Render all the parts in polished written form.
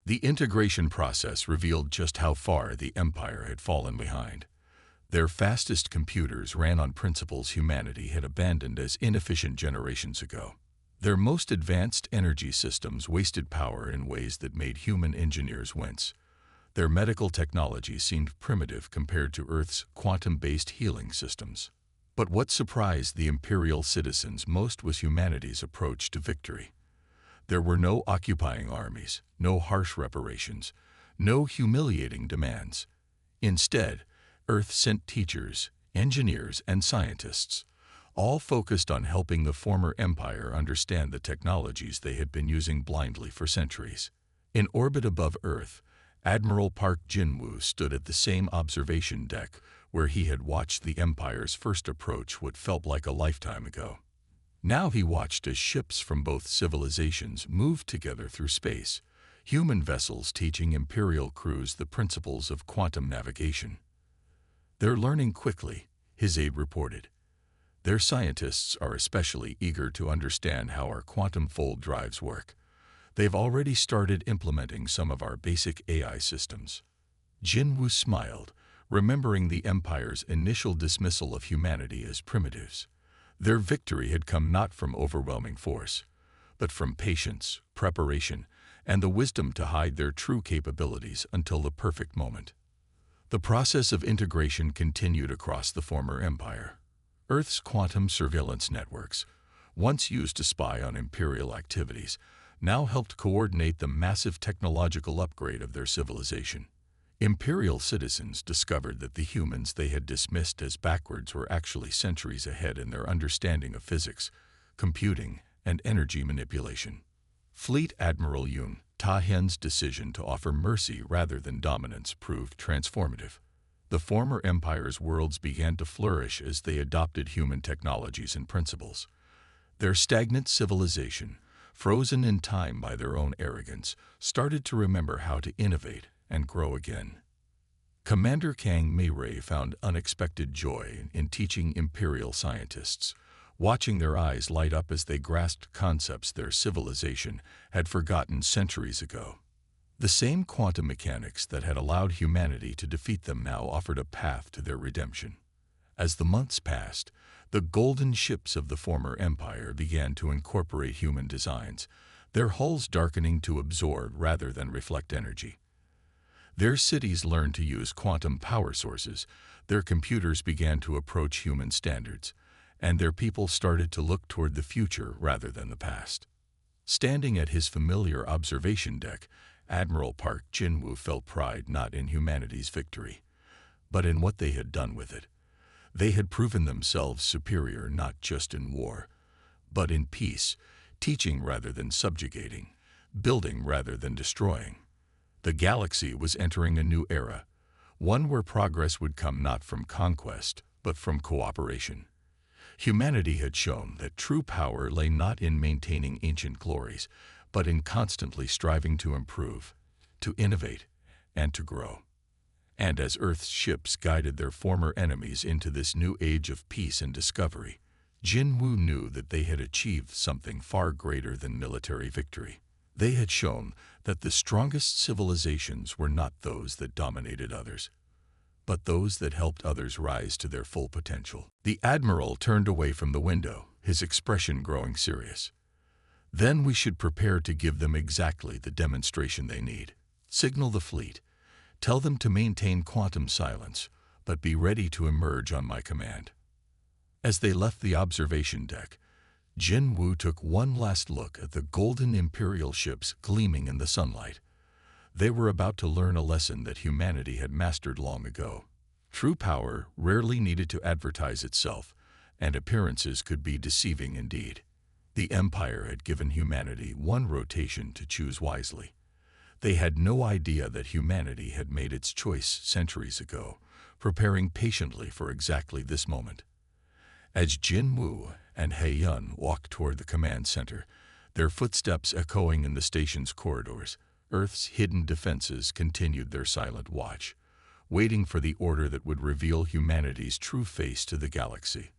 The integration process revealed just how far the Empire had fallen behind. Their fastest computers ran on principles humanity had abandoned as inefficient generations ago. Their most advanced energy systems wasted power in ways that made human engineers wince. Their medical technology seemed primitive compared to Earth's quantum-based healing systems. But what surprised the Imperial citizens most was humanity's approach to victory. There were no occupying armies, no harsh reparations, no humiliating demands. Instead, Earth sent teachers, engineers, and scientists, all focused on helping the former empire understand the technologies they had been using blindly for centuries. In orbit above Earth, Admiral Park Jin-woo stood at the same observation deck where he had watched the Empire's first approach what felt like a lifetime ago. Now he watched as ships from both civilizations moved together through space, human vessels teaching Imperial crews the principles of quantum navigation. "They're learning quickly," his aide reported. "Their scientists are especially eager to understand how our quantum fold drives work. They've already started implementing some of our basic AI systems." Jin-woo smiled, remembering the Empire's initial dismissal of humanity as primitives. Their victory had come not from overwhelming force, but from patience, preparation, and the wisdom to hide their true capabilities until the perfect moment. The process of integration continued across the former empire. Earth's quantum surveillance networks, once used to spy on Imperial activities, now helped coordinate the massive technological upgrade of their civilization. Imperial citizens discovered that the humans they had dismissed as backwards were actually centuries ahead in their understanding of physics, computing, and energy manipulation. Fleet Admiral Yoon Ta-hen's decision to offer mercy rather than dominance proved transformative. The former empire's worlds began to flourish as they adopted human technologies and principles. Their stagnant civilization, frozen in time by their own arrogance, started to remember how to innovate and grow again. Commander Kang Mei-ray found unexpected joy in teaching Imperial scientists, watching their eyes light up as they grasped concepts their civilization had forgotten centuries ago. The same quantum mechanics that had allowed humanity to defeat them now offered a path to their redemption. As the months passed, the golden ships of the former empire began to incorporate human designs, their hulls darkening to absorb rather than reflect energy. Their cities learned to use quantum power sources, their computers began to approach human standards, and their people started to look toward the future rather than the past. Standing at his familiar observation deck, Admiral Park Jin-woo felt pride not in humanity's victory, but in what they had done with it. They had proven themselves superior not just in war, but in peace, teaching rather than subjugating, building rather than destroying. The galaxy was entering a new era, one where progress would come not from conquest, but from cooperation. Humanity had shown that true power lay not in maintaining ancient glories, but in constantly striving to improve, to innovate, and to grow. And as Earth's ships guided their former enemies into this new age of peace and discovery, Jin-woo knew that they had achieved something far greater than military victory. They had shown that the strongest civilizations were not those that dominated others, but those that helped others rise to their full potential. The Admiral turned away from the window, his expression growing serious. "Then we should prepare to give them exactly the demonstration they need. Signal the fleet. Tell them to maintain quantum silence, but be ready to emerge on my command." As they left the observation deck, Jin-woo took one last look at the golden Imperial ships gleaming in the sunlight. They were about to learn a lesson that humanity had mastered long ago. True power rarely needed to advertise itself, and appearances could be deceiving indeed. The Empire had given humanity one rotation to choose wisely. They had no idea that humanity had made its choice centuries ago, preparing patiently for exactly this moment. As Jin-woo and Hae-yun walked toward the command center, their footsteps echoing in the station's corridors, Earth's hidden defenses continued their silent watch, waiting for the order that would reveal humanity's true face to the galaxy.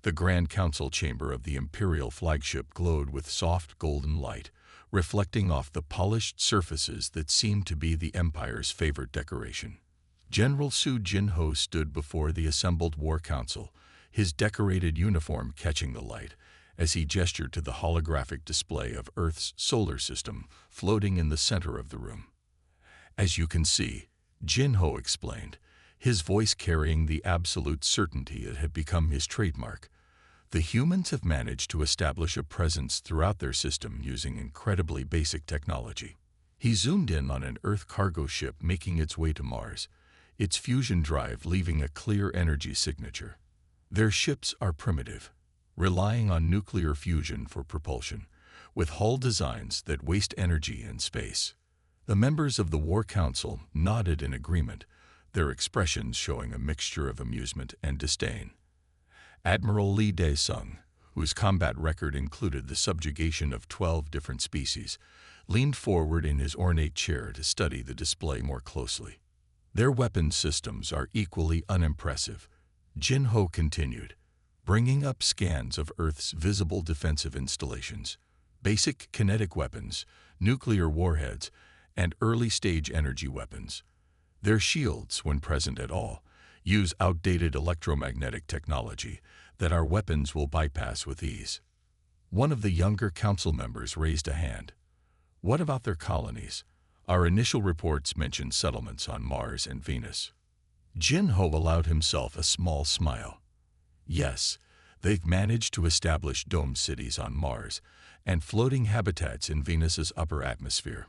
The Grand Council chamber of the Imperial flagship glowed with soft golden light, reflecting off the polished surfaces that seemed to be the Empire's favorite decoration. General Su Jinho stood before the assembled war council, his decorated uniform catching the light, as he gestured to the holographic display of Earth's solar system floating in the center of the room. "As you can see," Jinho explained, his voice carrying the absolute certainty that had become his trademark, "the humans have managed to establish a presence throughout their system using incredibly basic technology." He zoomed in on an Earth cargo ship making its way to Mars, its fusion drive leaving a clear energy signature. Their ships are primitive, relying on nuclear fusion for propulsion, with hull designs that waste energy in space. The members of the War Council nodded in agreement, their expressions showing a mixture of amusement and disdain. Admiral Lee Dae-sung, whose combat record included the subjugation of 12 different species, leaned forward in his ornate chair to study the display more closely. "Their weapon systems are equally unimpressive," Jinho continued, bringing up scans of Earth's visible defensive installations, basic kinetic weapons, nuclear warheads, and early-stage energy weapons. Their shields, when present at all, use outdated electromagnetic technology that our weapons will bypass with ease. One of the younger council members raised a hand. "What about their colonies? Our initial reports mentioned settlements on Mars and Venus." Jinho allowed himself a small smile. "Yes, they've managed to establish domed cities on Mars and floating habitats in Venus's upper atmosphere.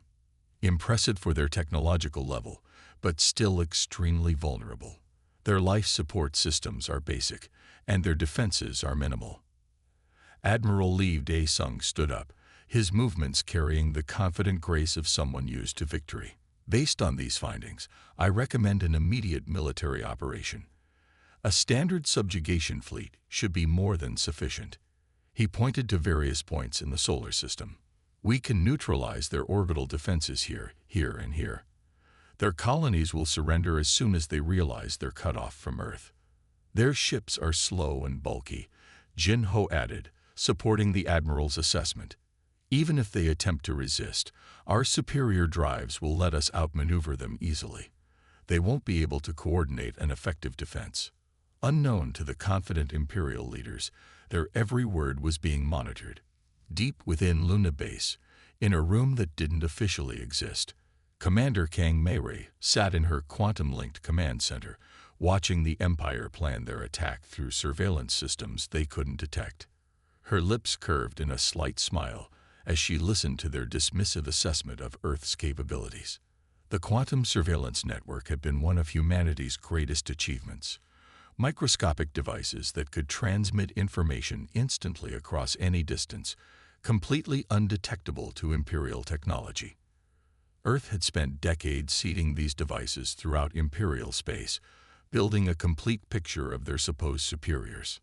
Impressive for their technological level, but still extremely vulnerable. Their life support systems are basic, and their defenses are minimal." Admiral Lee Dae-sung stood up, his movements carrying the confident grace of someone used to victory. "Based on these findings, I recommend an immediate military operation. A standard subjugation fleet should be more than sufficient." He pointed to various points in the solar system. "We can neutralize their orbital defenses here, and here. Their colonies will surrender as soon as they realize they're cut off from Earth. Their ships are slow and bulky," Jinho added, supporting the Admiral's assessment. "Even if they attempt to resist, our superior drives will let us outmaneuver them easily. They won't be able to coordinate an effective defense." Unknown to the confident Imperial leaders, their every word was being monitored. Deep within Luna Base, in a room that didn't officially exist, Commander Kang Mei sat in her quantum-linked command center, watching the Empire plan their attack through surveillance systems they couldn't detect. Her lips curved in a slight smile as she listened to their dismissive assessment of Earth's capabilities. The quantum surveillance network had been one of humanity's greatest achievements. Microscopic devices that could transmit information instantly across any distance, completely undetectable to Imperial technology. Earth had spent decades seeding these devices throughout Imperial space, building a complete picture of their supposed superiors.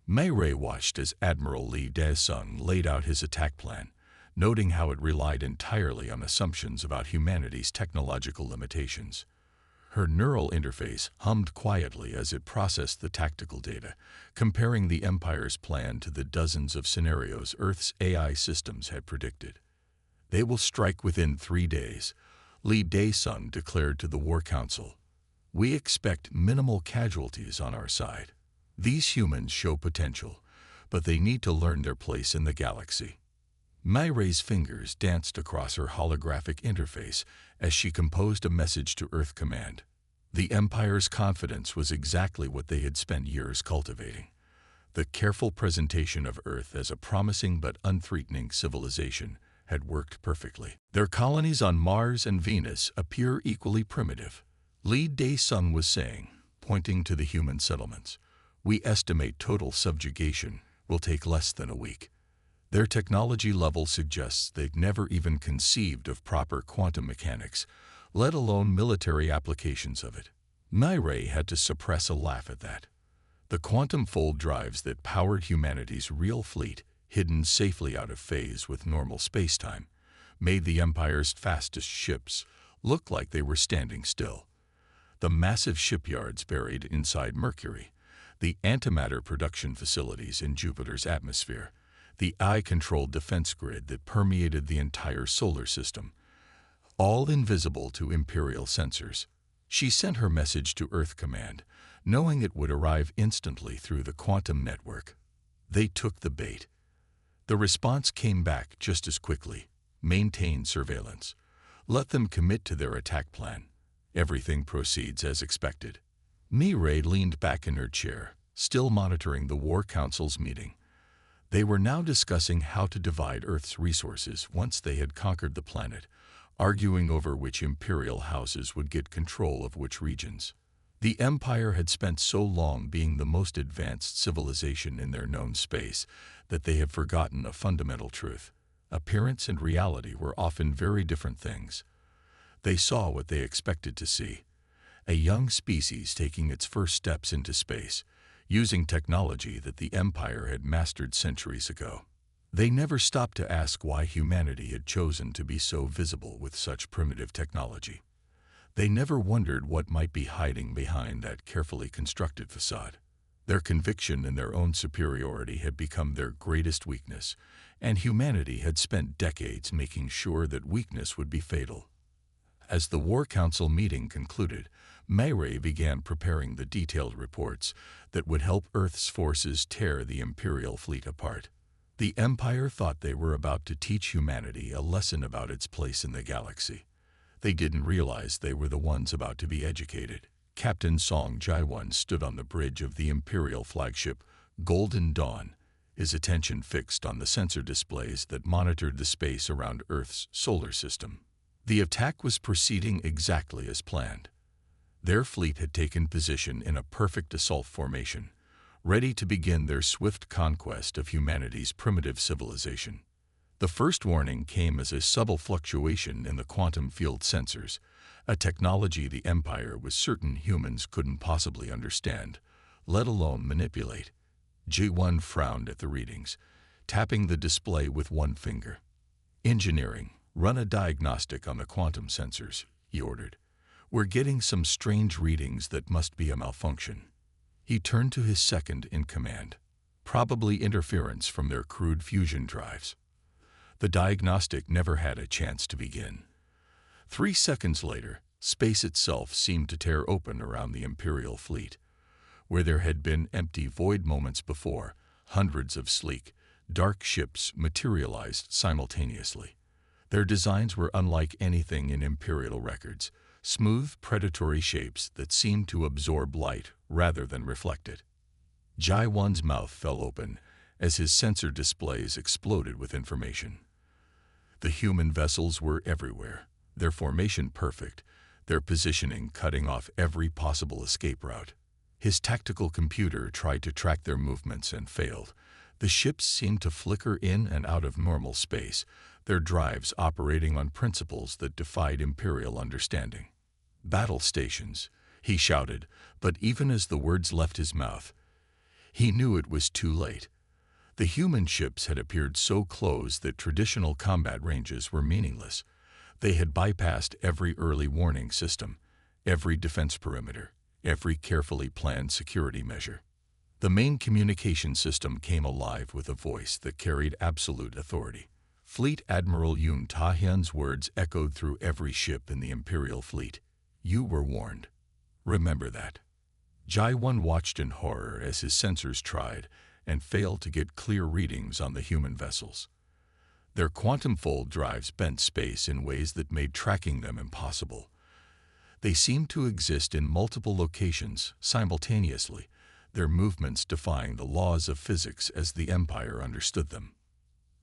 Mei watched as Admiral Lee Dae-sung laid out his attack plan, noting how it relied entirely on assumptions about humanity's technological limitations. Her neural interface hummed quietly as it processed the tactical data, comparing the Empire's plan to the dozens of scenarios Earth's AI systems had predicted. "They will strike within 3 days," Lee Dae-sung declared to the War Council. "We expect minimal casualties on our side. These humans show potential, but they need to learn their place in the galaxy." Mei's fingers danced across her holographic interface as she composed a message to Earth Command. The Empire's confidence was exactly what they had spent years cultivating. The careful presentation of Earth as a promising but unthreatening civilization had worked perfectly. "Their colonies on Mars and Venus appear equally primitive," Lee Dae-sung was saying, pointing to the human settlements. "We estimate total subjugation will take less than a week. Their technology level suggests they've never even conceived of proper quantum mechanics, let alone military applications of it." Mei had to suppress a laugh at that. The quantum fold drives that powered humanity's real fleet, hidden safely out of phase with normal spacetime, made the Empire's fastest ships look like they were standing still. The massive shipyards buried inside Mercury, the antimatter production facilities in Jupiter's atmosphere, the eye-controlled defense grid that permeated the entire solar system, all invisible to Imperial sensors. She sent her message to Earth Command, knowing it would arrive instantly through the quantum network. They took the bait. The response came back just as quickly. Maintain surveillance. Let them commit to their attack plan. Everything proceeds as expected. Mireille leaned back in her chair, still monitoring the War Council's meeting. They were now discussing how to divide Earth's resources once they had conquered the planet, arguing over which imperial houses would get control of which regions. The Empire had spent so long being the most advanced civilization in their known space that they had forgotten a fundamental truth. Appearance and reality were often very different things. They saw what they expected to see: a young species taking its first steps into space, using technology that the Empire had mastered centuries ago. They never stopped to ask why humanity had chosen to be so visible with such primitive technology. They never wondered what might be hiding behind that carefully constructed facade. Their conviction in their own superiority had become their greatest weakness, and humanity had spent decades making sure that weakness would be fatal. As the War Council meeting concluded, Mireille began preparing the detailed reports that would help Earth's forces tear the Imperial fleet apart. The Empire thought they were about to teach humanity a lesson about its place in the galaxy. They didn't realize they were the ones about to be educated. Captain Song Jaiwan stood on the bridge of the Imperial flagship, Golden Dawn, his attention fixed on the sensor displays that monitored the space around Earth's solar system. The attack was proceeding exactly as planned. Their fleet had taken position in a perfect assault formation, ready to begin their swift conquest of humanity's primitive civilization. The first warning came as a subtle fluctuation in the quantum field sensors, a technology the Empire was certain humans couldn't possibly understand, let alone manipulate. Ji-1 frowned at the readings, tapping the display with one finger. "Engineering, run a diagnostic on the quantum sensors," he ordered. "We're getting some strange readings that must be a malfunction." He turned to his second in command. "Probably interference from their crude fusion drives." The diagnostic never had a chance to begin. 3 seconds later, space itself seemed to tear open around the Imperial fleet. Where there had been empty void moments before, hundreds of sleek, dark ships materialized simultaneously. Their designs were unlike anything in Imperial records, smooth, predatory shapes that seemed to absorb light rather than reflect it. Jaiwan's mouth fell open as his sensor displays exploded with information. The human vessels were everywhere, their formation perfect, their positioning cutting off every possible escape route. His tactical computer tried to track their movements and failed. The ships seemed to flicker in and out of normal space, their drives operating on principles that defied Imperial understanding. "Battle stations," he shouted, but even as the words left his mouth, he knew it was too late. The human ships had appeared so close that traditional combat ranges were meaningless. They had bypassed every early warning system, every defense perimeter, every carefully planned security measure. The main communication system came alive with a voice that carried absolute authority. Fleet Admiral Yun Ta-hyun's words echoed through every ship in the Imperial fleet. "You were warned. Remember that." Jai-1 watched in horror as his sensors tried and failed to get clear readings on the human vessels. Their quantum fold drives bent space in ways that made tracking them impossible. They seemed to exist in multiple locations simultaneously, their movements defying the laws of physics as the Empire understood them.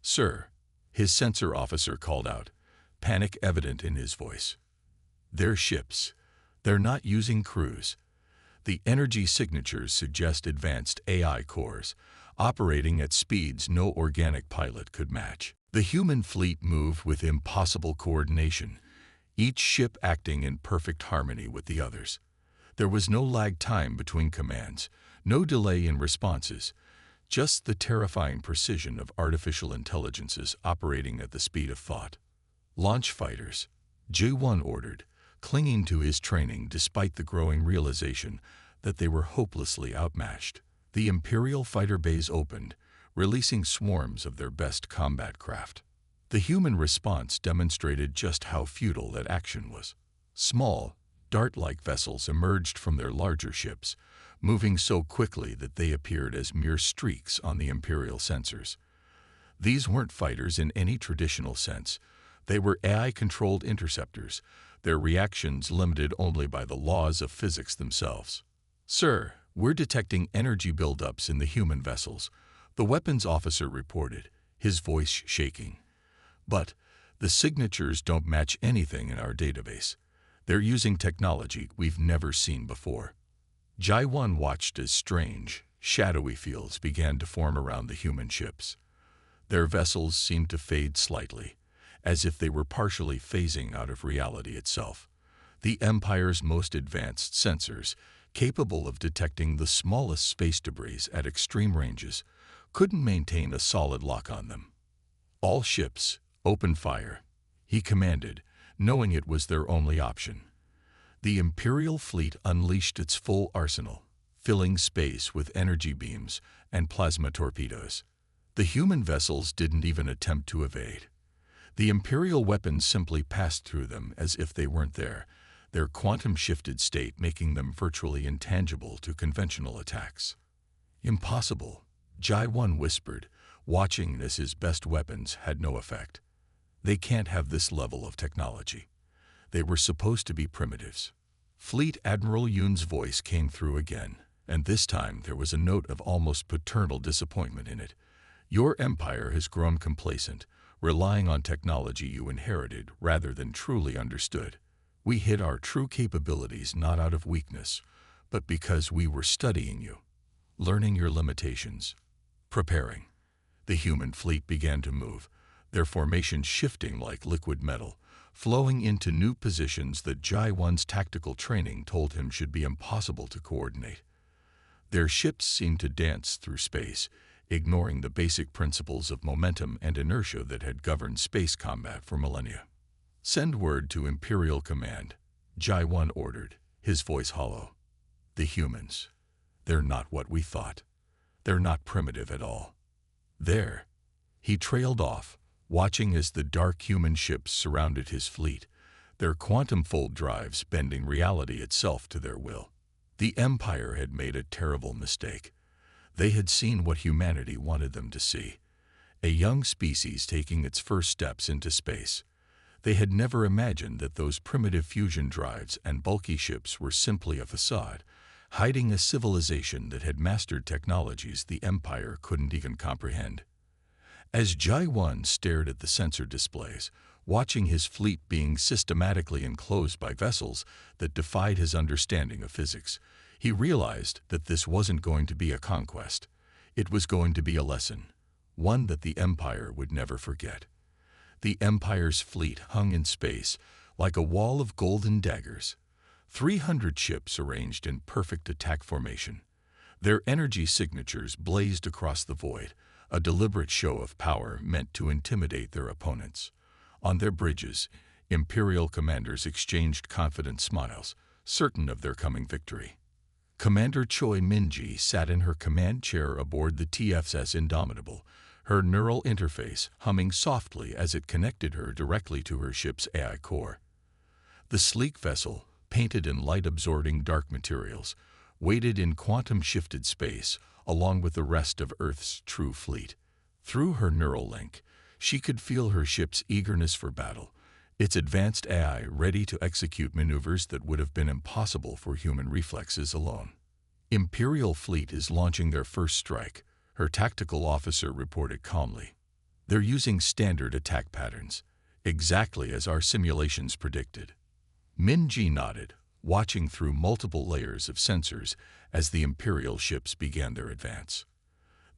"Sir," his sensor officer called out, panic evident in his voice. "They're ships. They're not using crews. The energy signatures suggest advanced AI cores, operating at speeds no organic pilot could match." The human fleet moved with impossible coordination, each ship acting in perfect harmony with the others. There was no lag time between commands, no delay in responses, just the terrifying precision of artificial intelligences operating at the speed of thought. "Launch fighters," Ji-1 ordered, clinging to his training despite the growing realization that they were hopelessly outmatched. The Imperial fighter bays opened, releasing swarms of their best combat craft. The human response demonstrated just how futile that action was. Small, dart-like vessels emerged from their larger ships, moving so quickly that they appeared as mere streaks on the Imperial sensors. These weren't fighters in any traditional sense. They were AI-controlled interceptors, their reactions limited only by the laws of physics themselves. "Sir, we're detecting energy buildups in the human vessels," the weapons officer reported, his voice shaking. "But the signatures don't match anything in our database. They're using technology we've never seen before." Jai-1 watched as strange, shadowy fields began to form around the human ships. Their vessels seemed to fade slightly, as if they were partially phasing out of reality itself. The Empire's most advanced sensors, capable of detecting the smallest space debris at extreme ranges, couldn't maintain a solid lock on them. "All ships, open fire," he commanded, knowing it was their only option. The Imperial fleet unleashed its full arsenal, filling space with energy beams and plasma torpedoes. The human vessels didn't even attempt to evade. The Imperial weapons simply passed through them as if they weren't there, their quantum-shifted state making them virtually intangible to conventional attacks. "Impossible," Jai-1 whispered, watching as his best weapons had no effect. "They can't have this level of technology. They were supposed to be primitives." Fleet Admiral Yoon's voice came through again, and this time there was a note of almost paternal disappointment in it. "Your empire has grown complacent, relying on technology you inherited rather than truly understood. We hid our true capabilities not out of weakness, but because we were studying you, learning your limitations, preparing." The human fleet began to move, their formations shifting like liquid metal, flowing into new positions that Jai-1's tactical training told him should be impossible to coordinate. Their ships seemed to dance through space, ignoring the basic principles of momentum and inertia that had governed space combat for millennia. "Send word to Imperial Command," Jai-1 ordered, his voice hollow. "The humans, they're not what we thought. They're not primitive at all. There." He trailed off, watching as the dark human ships surrounded his fleet, their quantum-fold drives bending reality itself to their will. The Empire had made a terrible mistake. They had seen what humanity wanted them to see, a young species taking its first steps into space. They had never imagined that those primitive fusion drives and bulky ships were simply a facade, hiding a civilization that had mastered technologies the Empire couldn't even comprehend. As Jai-1 stared at the sensor displays, watching his fleet being systematically enclosed by vessels that defied his understanding of physics, he realized that this wasn't going to be a conquest. It was going to be a lesson, one that the Empire would never forget. The Empire's fleet hung in space like a wall of golden daggers, 300 ships arranged in perfect attack formation. Their energy signatures blazed across the void, a deliberate show of power meant to intimidate their opponents. On their bridges, Imperial commanders exchanged confident smiles, certain of their coming victory. Commander Choi Min-ji sat in her command chair aboard the TFS Indomitable, her neural interface humming softly as it connected her directly to her ship's AI core. The sleek vessel, painted in light-absorbing dark materials, waited in quantum-shifted space along with the rest of Earth's true fleet. Through her neural link, she could feel her ship's eagerness for battle, its advanced AI ready to execute maneuvers that would have been impossible for human reflexes alone. "Imperial fleet is launching their first strike," her tactical officer reported calmly. "They're using standard attack patterns, exactly as our simulations predicted." Min-ji nodded, watching through multiple layers of sensors as the Imperial ships began their advance.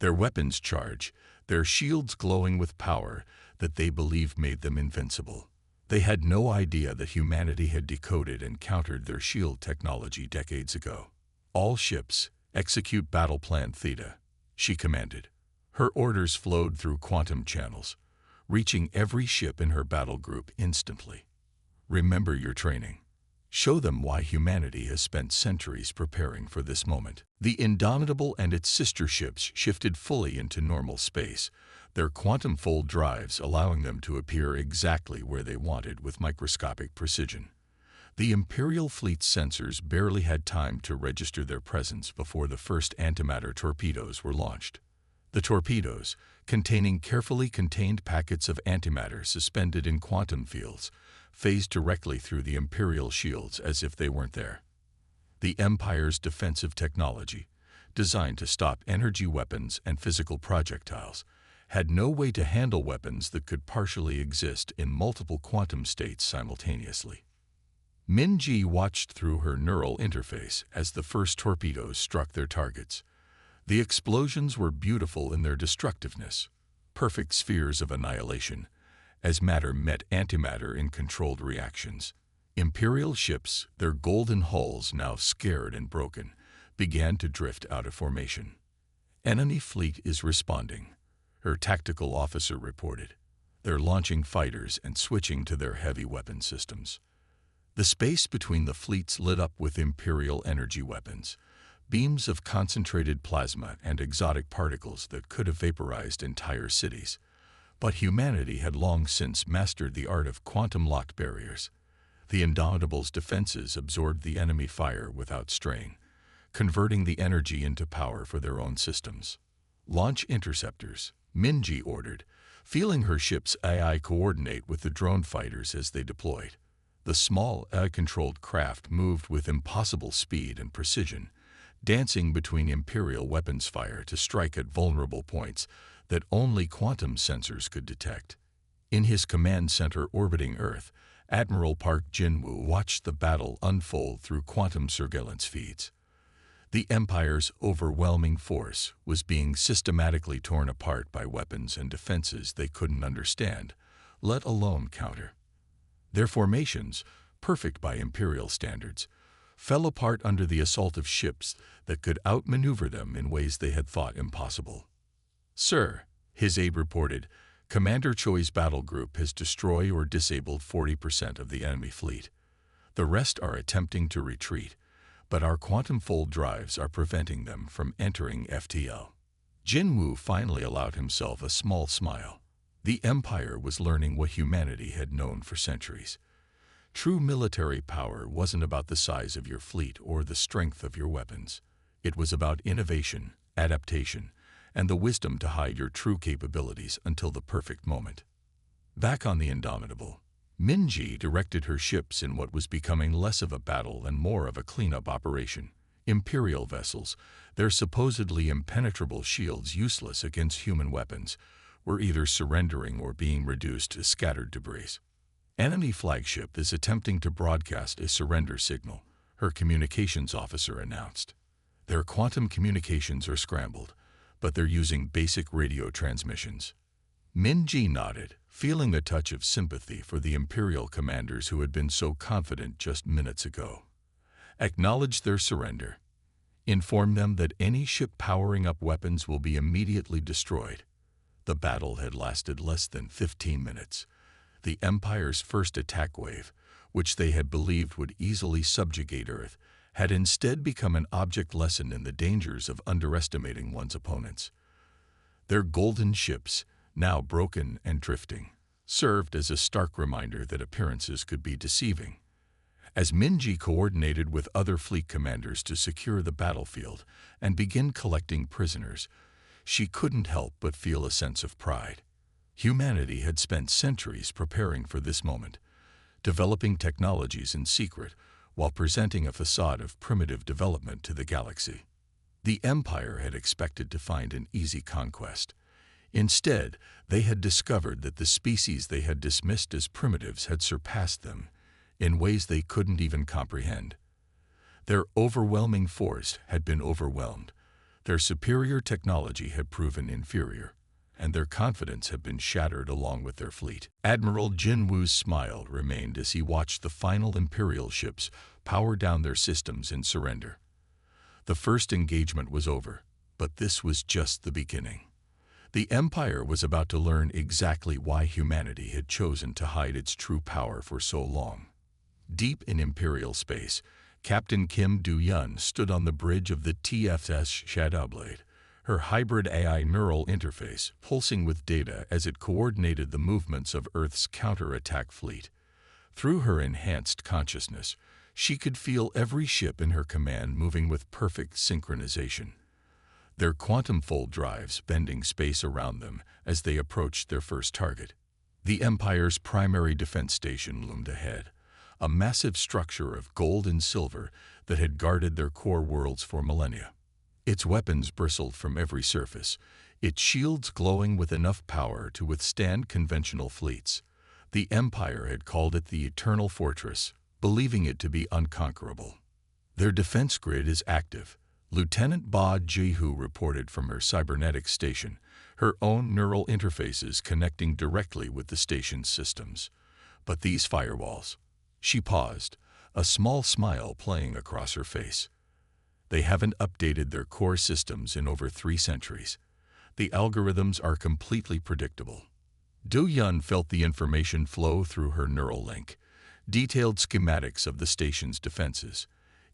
Their weapons charge, their shields glowing with power that they believed made them invincible. They had no idea that humanity had decoded and countered their shield technology decades ago. "All ships, execute Battle Plan Theta," she commanded. Her orders flowed through quantum channels, reaching every ship in her battle group instantly. "Remember your training. Show them why humanity has spent centuries preparing for this moment. The Indomitable and its sister ships shifted fully into normal space, their quantum fold drives allowing them to appear exactly where they wanted with microscopic precision. The Imperial fleet's sensors barely had time to register their presence before the first antimatter torpedoes were launched. The torpedoes, containing carefully contained packets of antimatter suspended in quantum fields, phased directly through the Imperial shields as if they weren't there. The Empire's defensive technology, designed to stop energy weapons and physical projectiles, had no way to handle weapons that could partially exist in multiple quantum states simultaneously. Min-Ji watched through her neural interface as the first torpedoes struck their targets. The explosions were beautiful in their destructiveness, perfect spheres of annihilation, as matter met antimatter in controlled reactions. Imperial ships, their golden hulls now scared and broken, began to drift out of formation. "Enemy fleet is responding," her tactical officer reported. "They're launching fighters and switching to their heavy weapon systems." The space between the fleets lit up with Imperial energy weapons, beams of concentrated plasma and exotic particles that could have vaporized entire cities. But humanity had long since mastered the art of quantum-locked barriers. The Indomitable's defenses absorbed the enemy fire without strain, converting the energy into power for their own systems. "Launch interceptors," Min-Ji ordered, feeling her ship's AI coordinate with the drone fighters as they deployed. The small, AI-controlled craft moved with impossible speed and precision, dancing between Imperial weapons fire to strike at vulnerable points that only quantum sensors could detect. In his command center orbiting Earth, Admiral Park Jin-woo watched the battle unfold through quantum surveillance feeds. The Empire's overwhelming force was being systematically torn apart by weapons and defenses they couldn't understand, let alone counter. Their formations, perfect by Imperial standards, fell apart under the assault of ships that could outmaneuver them in ways they had thought impossible. "Sir," his aide reported, "Commander Choi's battle group has destroyed or disabled 40% of the enemy fleet. The rest are attempting to retreat, but our quantum fold drives are preventing them from entering FTL." Jin-woo finally allowed himself a small smile. The Empire was learning what humanity had known for centuries. True military power wasn't about the size of your fleet or the strength of your weapons. It was about innovation, adaptation, and the wisdom to hide your true capabilities until the perfect moment. Back on the Indomitable, Min-Ji directed her ships in what was becoming less of a battle and more of a cleanup operation. Imperial vessels, their supposedly impenetrable shields useless against human weapons, were either surrendering or being reduced to scattered debris. "Enemy flagship is attempting to broadcast a surrender signal," her communications officer announced. "Their quantum communications are scrambled, but they're using basic radio transmissions." Min-Ji nodded, feeling the touch of sympathy for the Imperial commanders who had been so confident just minutes ago. "Acknowledge their surrender. Inform them that any ship powering up weapons will be immediately destroyed." The battle had lasted less than 15 minutes. The Empire's first attack wave, which they had believed would easily subjugate Earth, had instead become an object lesson in the dangers of underestimating one's opponents. Their golden ships, now broken and drifting, served as a stark reminder that appearances could be deceiving. As Min-Ji coordinated with other fleet commanders to secure the battlefield and begin collecting prisoners, she couldn't help but feel a sense of pride. Humanity had spent centuries preparing for this moment, developing technologies in secret while presenting a facade of primitive development to the galaxy. The Empire had expected to find an easy conquest. Instead, they had discovered that the species they had dismissed as primitives had surpassed them in ways they couldn't even comprehend. Their overwhelming force had been overwhelmed. Their superior technology had proven inferior, and their confidence had been shattered along with their fleet. Admiral Jin-woo's smile remained as he watched the final Imperial ships power down their systems in surrender. The first engagement was over, but this was just the beginning. The Empire was about to learn exactly why humanity had chosen to hide its true power for so long. Deep in Imperial space, Captain Kim Do-yun stood on the bridge of the TFS Shadowblade, her hybrid AI neural interface pulsing with data as it coordinated the movements of Earth's counterattack fleet. Through her enhanced consciousness, she could feel every ship in her command moving with perfect synchronization, their quantum fold drives bending space around them as they approached their first target. The Empire's primary defense station loomed ahead, a massive structure of gold and silver that had guarded their core worlds for millennia. Its weapons bristled from every surface, its shields glowing with enough power to withstand conventional fleets. The Empire had called it the Eternal Fortress, believing it to be unconquerable. Their defense grid is active, Lieutenant Ba Jihu reported from her cybernetic station, her own neural interfaces connecting directly with the station's systems. But these firewalls... She paused, a small smile playing across her face. They haven't updated their core systems in over 3 centuries. The algorithms are completely predictable. Do-yun felt the information flow through her neural link, detailed schematics of the station's defenses,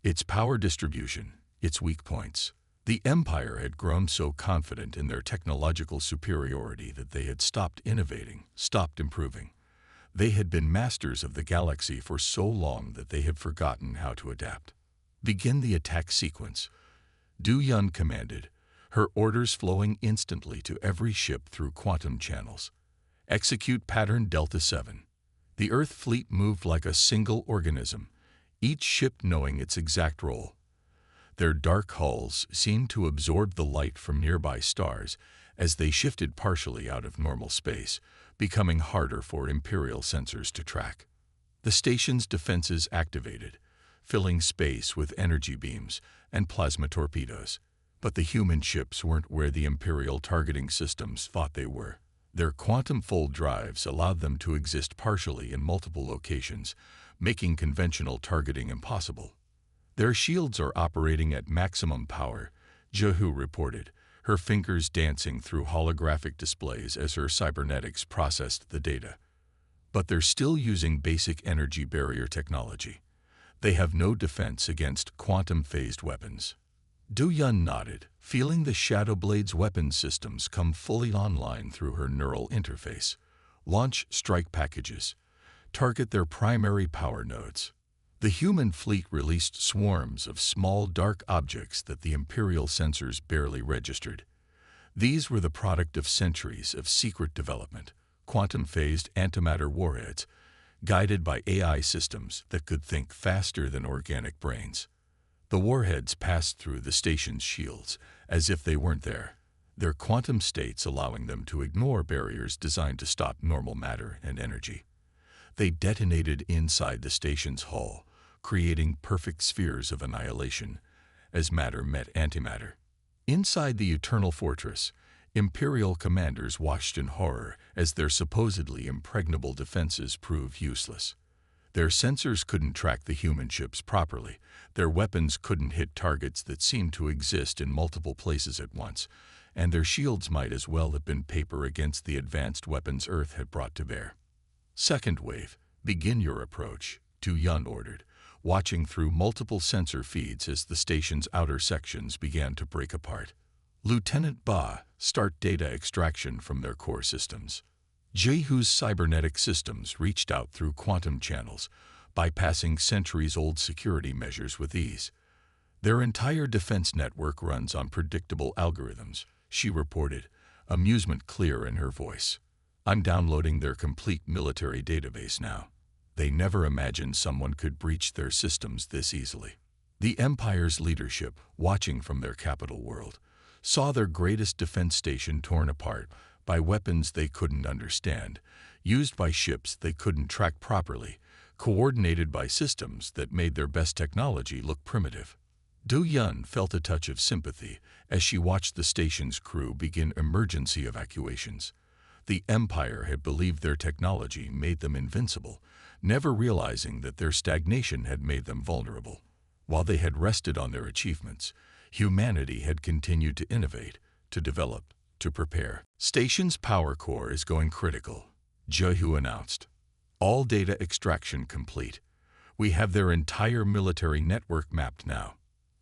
its power distribution, its weak points. The Empire had grown so confident in their technological superiority that they had stopped innovating, stopped improving. They had been masters of the galaxy for so long that they had forgotten how to adapt. Begin the attack sequence, Do-yun commanded, her orders flowing instantly to every ship through quantum channels. Execute pattern Delta 7. The Earth fleet moved like a single organism, each ship knowing its exact role. Their dark hulls seemed to absorb the light from nearby stars as they shifted partially out of normal space, becoming harder for Imperial sensors to track. The station's defenses activated, filling space with energy beams and plasma torpedoes. But the human ships weren't where the Imperial targeting systems thought they were. Their quantum fold drives allowed them to exist partially in multiple locations, making conventional targeting impossible. Their shields are operating at maximum power, Jihu reported, her fingers dancing through holographic displays as her cybernetics processed the data. But they're still using basic energy barrier technology. They have no defense against quantum-phased weapons. Do-yun nodded, feeling the Shadowblade's weapon systems come fully online through her neural interface. Launch strike packages. Target their primary power nodes. The human fleet released swarms of small dark objects that the Imperial sensors barely registered. These were the product of centuries of secret development, quantum-phased antimatter warheads, guided by AI systems that could think faster than organic brains. The warheads passed through the station's shields as if they weren't there, their quantum states allowing them to ignore barriers designed to stop normal matter and energy. They detonated inside the station's hull, creating perfect spheres of annihilation as matter met antimatter. Inside the Eternal Fortress, Imperial commanders watched in horror as their supposedly impregnable defenses proved useless. Their sensors couldn't track the human ships properly, their weapons couldn't hit targets that seemed to exist in multiple places at once, and their shields might as well have been paper against the advanced weapons Earth had brought to bear. Second wave, begin your approach, Do-yun ordered, watching through multiple sensor feeds as the station's outer sections began to break apart. Lieutenant Ba, start data extraction from their core systems. Jihu's cybernetic systems reached out through quantum channels, bypassing centuries-old security measures with ease. Their entire defense network runs on predictable algorithms, she reported, amusement clear in her voice. I'm downloading their complete military database now. They never imagined someone could breach their systems this easily. The Empire's leadership, watching from their capital world, saw their greatest defense station torn apart by weapons they couldn't understand, used by ships they couldn't track properly, coordinated by systems that made their best technology look primitive. Do-yun felt a touch of sympathy as she watched the station's crew begin emergency evacuations. The Empire had believed their technology made them invincible, never realizing that their stagnation had made them vulnerable. While they had rested on their achievements, humanity had continued to innovate, to develop, to prepare. Station's power core is going critical, Jihu announced. All data extraction complete. We have their entire military network mapped now.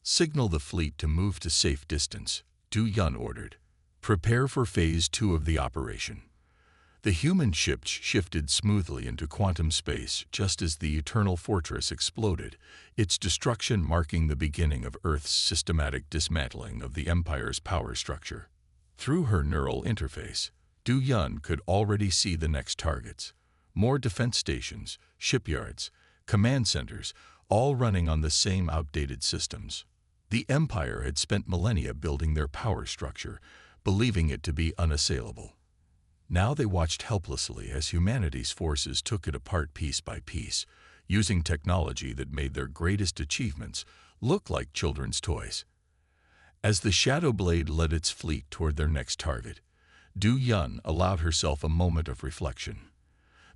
Signal the fleet to move to safe distance, Du Yun ordered. Prepare for Phase 2 of the operation. The human ship shifted smoothly into quantum space just as the Eternal Fortress exploded, its destruction marking the beginning of Earth's systematic dismantling of the Empire's power structure. Through her neural interface, Du Yun could already see the next targets. More defense stations, shipyards, command centers, all running on the same outdated systems. The Empire had spent millennia building their power structure, believing it to be unassailable. Now they watched helplessly as humanity's forces took it apart piece by piece, using technology that made their greatest achievements look like children's toys. As the Shadow Blade led its fleet toward their next target, Du Yun allowed herself a moment of reflection.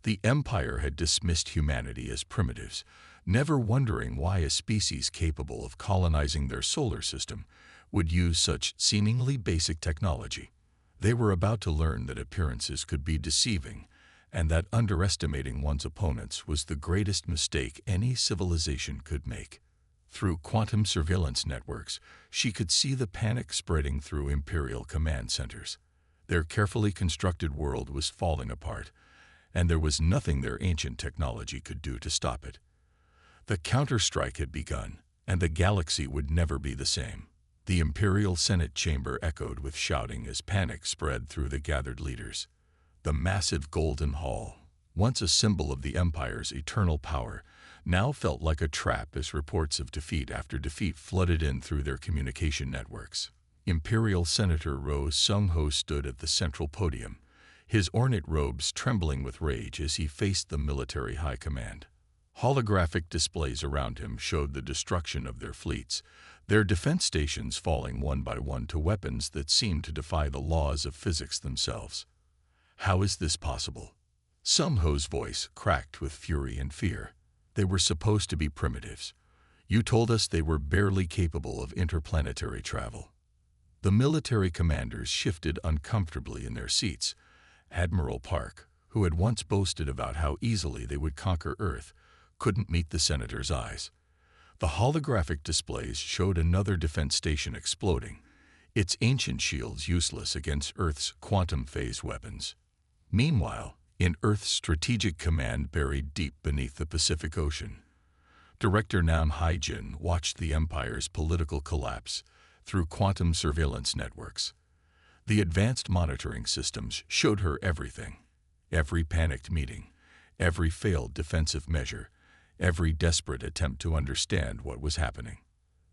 The Empire had dismissed humanity as primitives, never wondering why a species capable of colonizing their solar system would use such seemingly basic technology. They were about to learn that appearances could be deceiving, and that underestimating one's opponents was the greatest mistake any civilization could make. Through quantum surveillance networks, she could see the panic spreading through Imperial command centers. Their carefully constructed world was falling apart, and there was nothing their ancient technology could do to stop it. The counterstrike had begun, and the galaxy would never be the same. The Imperial Senate chamber echoed with shouting as panic spread through the gathered leaders. The massive Golden Hall, once a symbol of the Empire's eternal power, now felt like a trap as reports of defeat after defeat flooded in through their communication networks. Imperial Senator Ro Sung-ho stood at the central podium, his ornate robes trembling with rage as he faced the military high command. Holographic displays around him showed the destruction of their fleets, their defense stations falling one by one to weapons that seemed to defy the laws of physics themselves. How is this possible? Sung-ho's voice cracked with fury and fear. They were supposed to be primitives. You told us they were barely capable of interplanetary travel. The military commanders shifted uncomfortably in their seats. Admiral Park, who had once boasted about how easily they would conquer Earth, couldn't meet the senator's eyes. The holographic displays showed another defense station exploding, its ancient shields useless against Earth's quantum phase weapons. Meanwhile, in Earth's strategic command buried deep beneath the Pacific Ocean, Director Nam Haijin watched the Empire's political collapse through quantum surveillance networks. The advanced monitoring systems showed her everything. Every panicked meeting, every failed defensive measure, every desperate attempt to understand what was happening.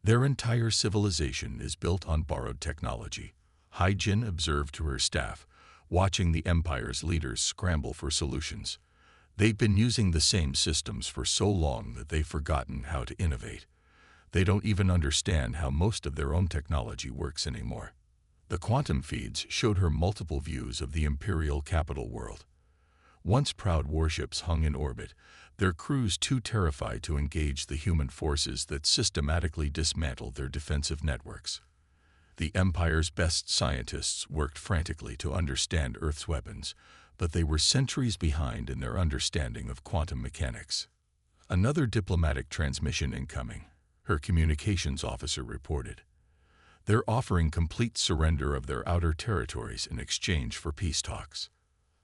Their entire civilization is built on borrowed technology, Haijin observed to her staff, watching the Empire's leaders scramble for solutions. They've been using the same systems for so long that they've forgotten how to innovate. They don't even understand how most of their own technology works anymore. The quantum feeds showed her multiple views of the Imperial capital world. Once proud warships hung in orbit, their crews too terrified to engage the human forces that systematically dismantled their defensive networks. The Empire's best scientists worked frantically to understand Earth's weapons, but they were centuries behind in their understanding of quantum mechanics. Another diplomatic transmission incoming, her communications officer reported. They're offering complete surrender of their outer territories in exchange for peace talks.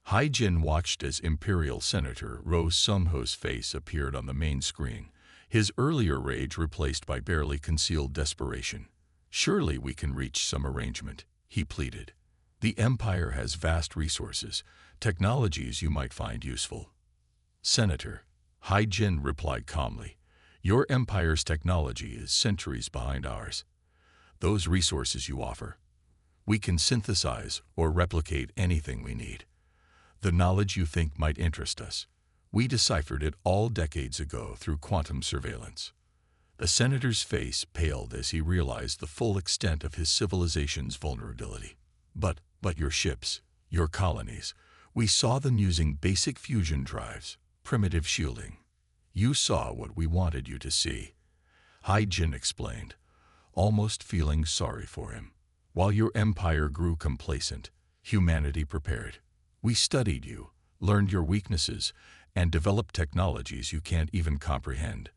Haijin watched as Imperial Senator Ro Sung-ho's face appeared on the main screen, his earlier rage replaced by barely concealed desperation. Surely we can reach some arrangement, he pleaded. The Empire has vast resources, technologies you might find useful. Senator, Haijin replied calmly, your Empire's technology is centuries behind ours. Those resources you offer, we can synthesize or replicate anything we need. The knowledge you think might interest us, we deciphered it all decades ago through quantum surveillance. The senator's face paled as he realized the full extent of his civilization's vulnerability. But your ships, your colonies, we saw them using basic fusion drives, primitive shielding. You saw what we wanted you to see, Haijin explained, almost feeling sorry for him. While your empire grew complacent, humanity prepared. We studied you, learned your weaknesses, and develop technologies you can't even comprehend.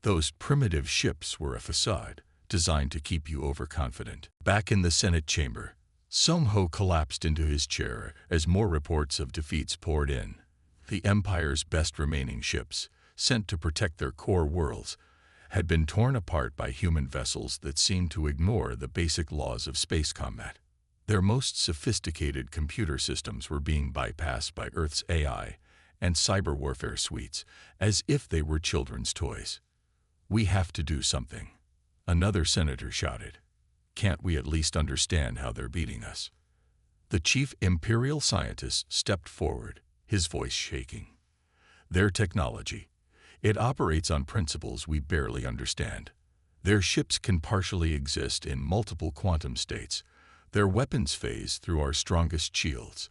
Those primitive ships were a facade, designed to keep you overconfident. Back in the Senate chamber, Soho collapsed into his chair as more reports of defeats poured in. The Empire's best remaining ships, sent to protect their core worlds, had been torn apart by human vessels that seemed to ignore the basic laws of space combat. Their most sophisticated computer systems were being bypassed by Earth's AI and cyber warfare suites, as if they were children's toys. "We have to do something," another senator shouted. "Can't we at least understand how they're beating us?" The chief Imperial scientist stepped forward, his voice shaking. "Their technology. It operates on principles we barely understand. Their ships can partially exist in multiple quantum states. Their weapons phase through our strongest shields.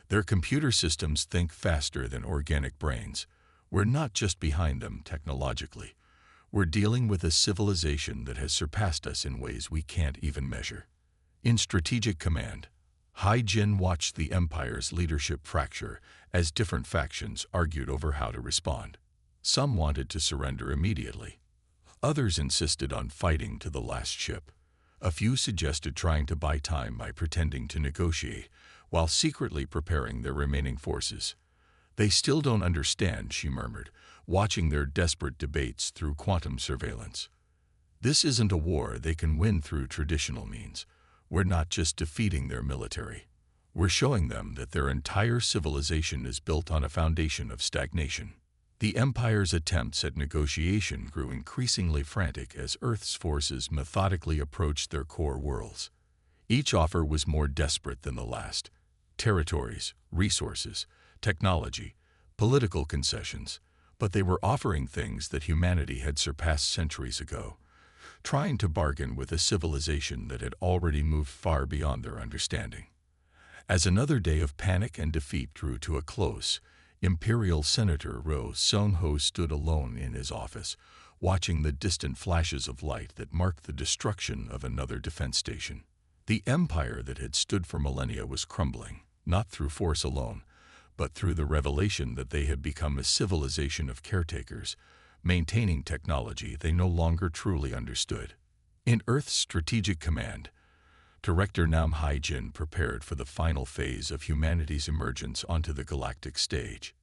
Their computer systems think faster than organic brains. We're not just behind them technologically. We're dealing with a civilization that has surpassed us in ways we can't even measure." In Strategic Command, Hai-Jin watched the Empire's leadership fracture as different factions argued over how to respond. Some wanted to surrender immediately. Others insisted on fighting to the last ship. A few suggested trying to buy time by pretending to negotiate, while secretly preparing their remaining forces. "They still don't understand," she murmured, watching their desperate debates through quantum surveillance. "This isn't a war they can win through traditional means. We're not just defeating their military. We're showing them that their entire civilization is built on a foundation of stagnation." The Empire's attempts at negotiation grew increasingly frantic as Earth's forces methodically approached their core worlds. Each offer was more desperate than the last. Territories, resources, technology, political concessions, but they were offering things that humanity had surpassed centuries ago, trying to bargain with a civilization that had already moved far beyond their understanding. As another day of panic and defeat drew to a close, Imperial Senator Soho stood alone in his office, watching the distant flashes of light that marked the destruction of another defense station. The empire that had stood for millennia was crumbling, not through force alone, but through the revelation that they had become a civilization of caretakers, maintaining technology they no longer truly understood. In Earth's Strategic Command, Director Nam Hai-Jin prepared for the final phase of humanity's emergence onto the galactic stage.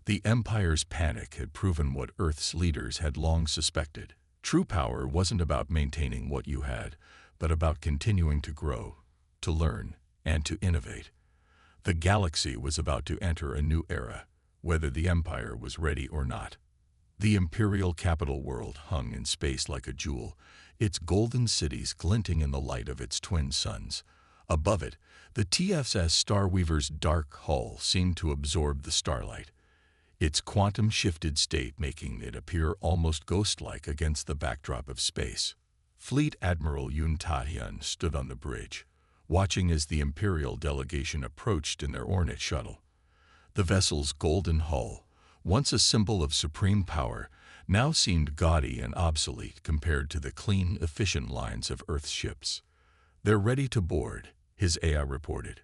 The Empire's panic had proven what Earth's leaders had long suspected. True power wasn't about maintaining what you had, but about continuing to grow, to learn, and to innovate. The galaxy was about to enter a new era, whether the Empire was ready or not. The Imperial capital world hung in space like a jewel, its golden cities glinting in the light of its twin suns. Above it, the TSS Starweaver's dark hull seemed to absorb the starlight, its quantum-shifted state making it appear almost ghost-like against the backdrop of space. Fleet Admiral Yun Ta-hyun stood on the bridge, watching as the Imperial delegation approached in their ornate shuttle. The vessel's golden hull, once a symbol of supreme power, now seemed gaudy and obsolete compared to the clean, efficient lines of Earth's ships. "They're ready to board," his AI reported.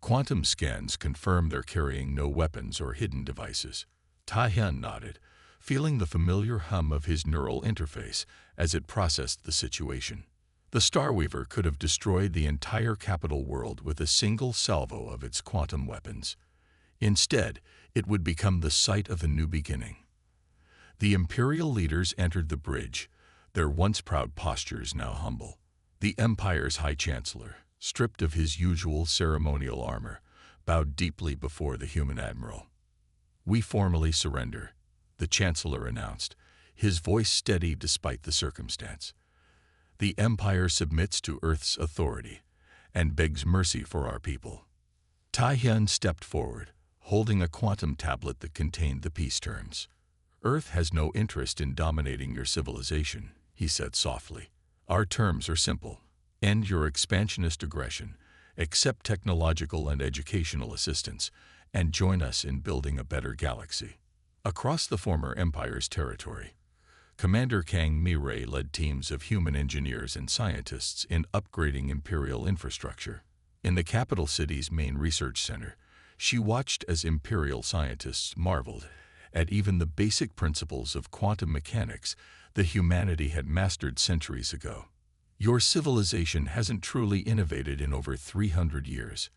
"Quantum scans confirm they're carrying no weapons or hidden devices." Ta-hyun nodded, feeling the familiar hum of his neural interface as it processed the situation. The Starweaver could have destroyed the entire capital world with a single salvo of its quantum weapons. Instead, it would become the site of a new beginning. The Imperial leaders entered the bridge, their once proud postures now humble. The Empire's High Chancellor, stripped of his usual ceremonial armor, bowed deeply before the human admiral. "We formally surrender," the Chancellor announced, his voice steady despite the circumstance. "The Empire submits to Earth's authority and begs mercy for our people." Ta-hyun stepped forward, holding a quantum tablet that contained the peace terms. "Earth has no interest in dominating your civilization," he said softly. "Our terms are simple. End your expansionist aggression, accept technological and educational assistance, and join us in building a better galaxy." Across the former Empire's territory, Commander Kang Mi-rae led teams of human engineers and scientists in upgrading Imperial infrastructure. In the capital city's main research center, she watched as Imperial scientists marveled at even the basic principles of quantum mechanics that humanity had mastered centuries ago. Your civilization hasn't truly innovated in over 300 years,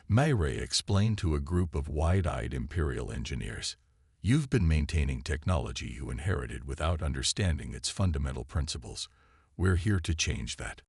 Mayray explained to a group of wide-eyed Imperial engineers. You've been maintaining technology you inherited without understanding its fundamental principles. We're here to change that.